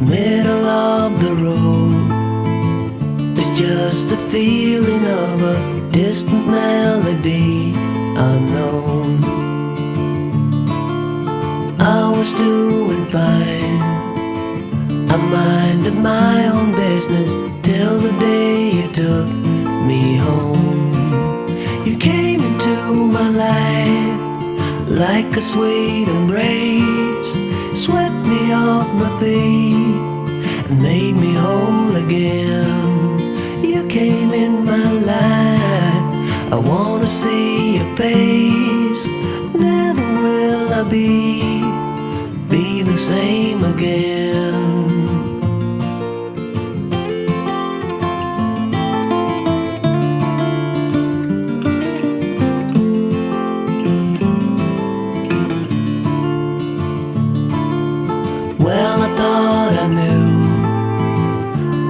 middle of the road. It's just a feeling of a distant melody unknown. I was doing fine, I minded my own business till the day you took me home. You came into my life like a sweet embrace, swept me off my feet and made me whole again. You came in my life, I wanna see your face. Never will I be the same again. Well, I thought I knew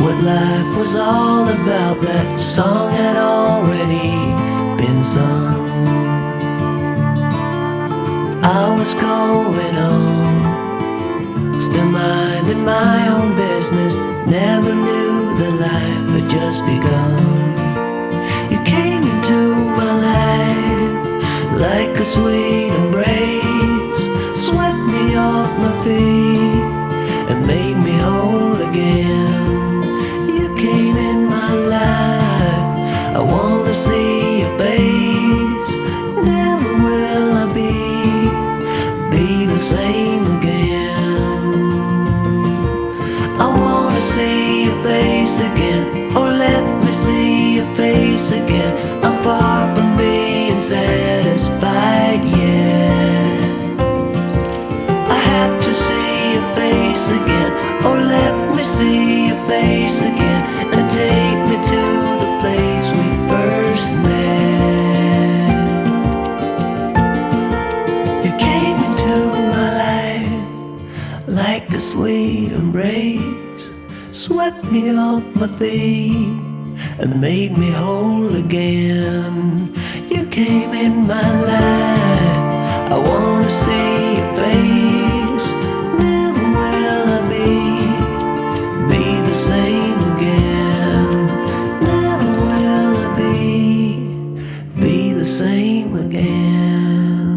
what life was all about. That song had already been sung. I was going on, still minding my own business. Never knew that life had just begun. You came into my life like a sweet embrace, swept me off my feet and made me whole again. You came in my life, I wanna see your face. Never will I be the same again. I wanna see your face again, oh let me see your face again. I'm far from being satisfied yet. I have to see your face again, oh let me see your face again, and take me to the place we first met. You came into my life like a sweet embrace, swept me off my feet and made me whole again. You came in my life, I wanna see your face. Never will I be the same again. Never will I be the same again.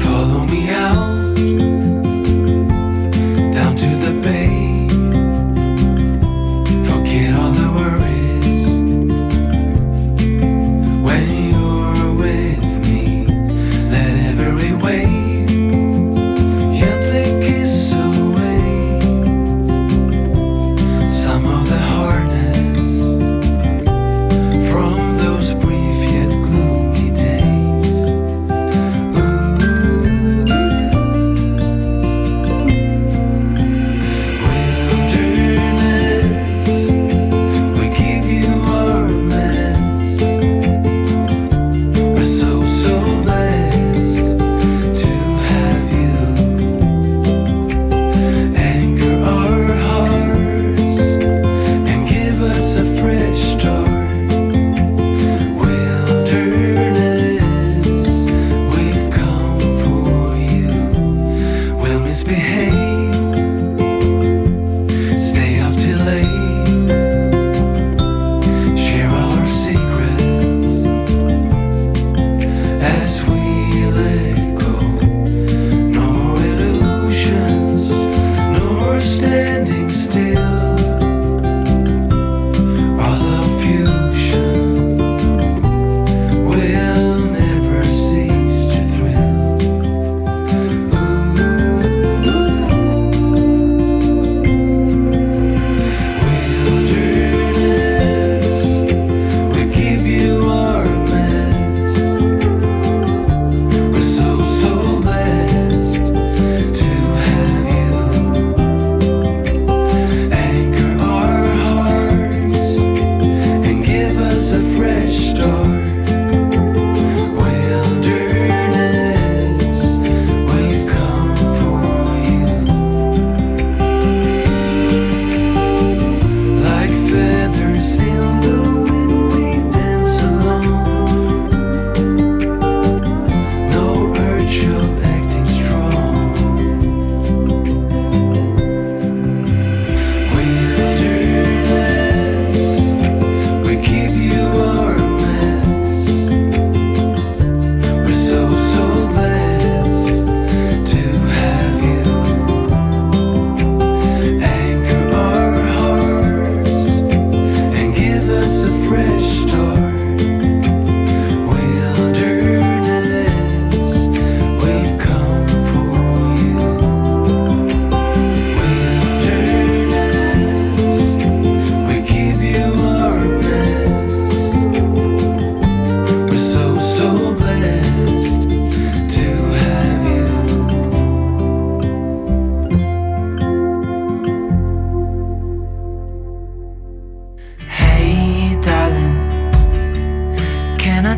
Follow me out down to the bay. Forget all the worries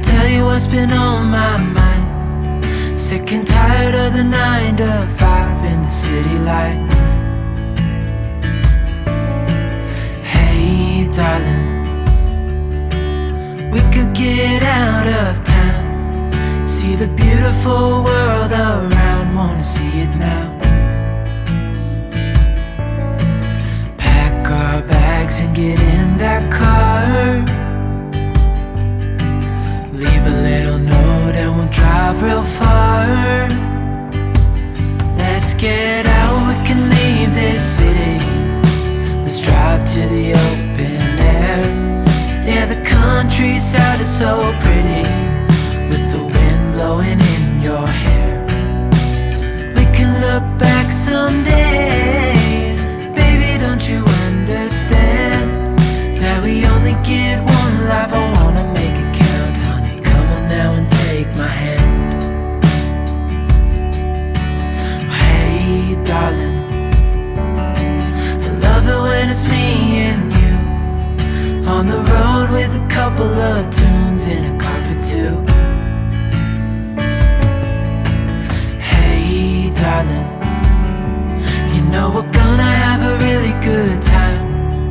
tell you what's been on my mind. Sick and tired of the 9 to 5 in the city life. Hey darling, we could get out of town, see the beautiful world around, wanna see it now. Pack our bags and get in that car, leave a little note and we'll drive real far. Let's get out, we can leave this city. Let's drive to the open air. Yeah, the countryside is so pretty, with the wind blowing in your hair. We can look back someday. Baby, don't you understand that we only get one life? I wanna make it count, honey. Come on now and take my hand. Hey darling, I love it when it's me and you on the road with a couple of tunes in a car for two. Hey darling, you know we're gonna have a really good time,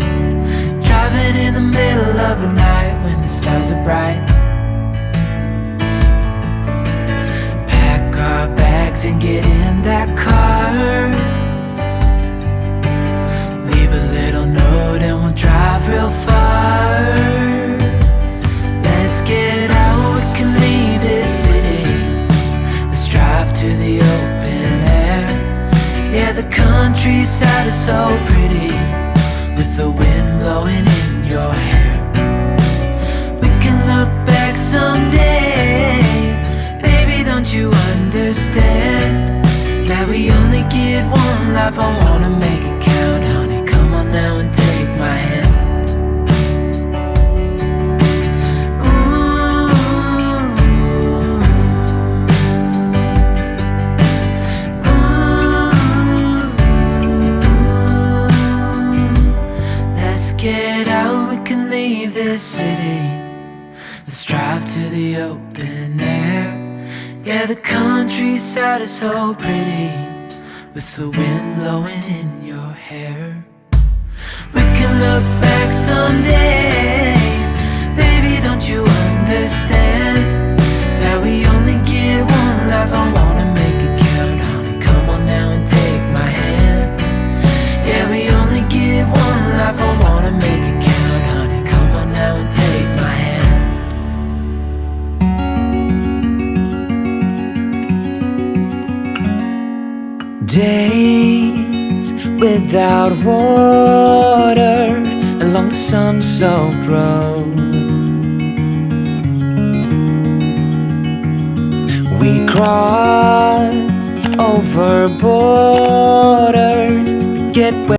driving in the middle of the night when the stars are bright. Pack our bags and get in that car, leave a little note and we'll drive real far. Let's get out, we can leave this city. Let's drive to the open air. Yeah, the countryside is so pretty, with the wind blowing in your hair. We can look back someday. Baby, don't you understand that we only get one life? I wanna make it count, honey. Come on now and take my hand. Get out, we can leave this city. Let's drive to the open air. Yeah, the countryside is so pretty, with the wind blowing in your hair. We can look back someday. Baby, don't you understand that we only get one life? I wanna make it count, honey. Come on now and take my hand. Yeah, we only get one life. I wanna make it count, honey. Come on now and take my hand. Days without water along the sun-soaked road, we crossed over borders to get where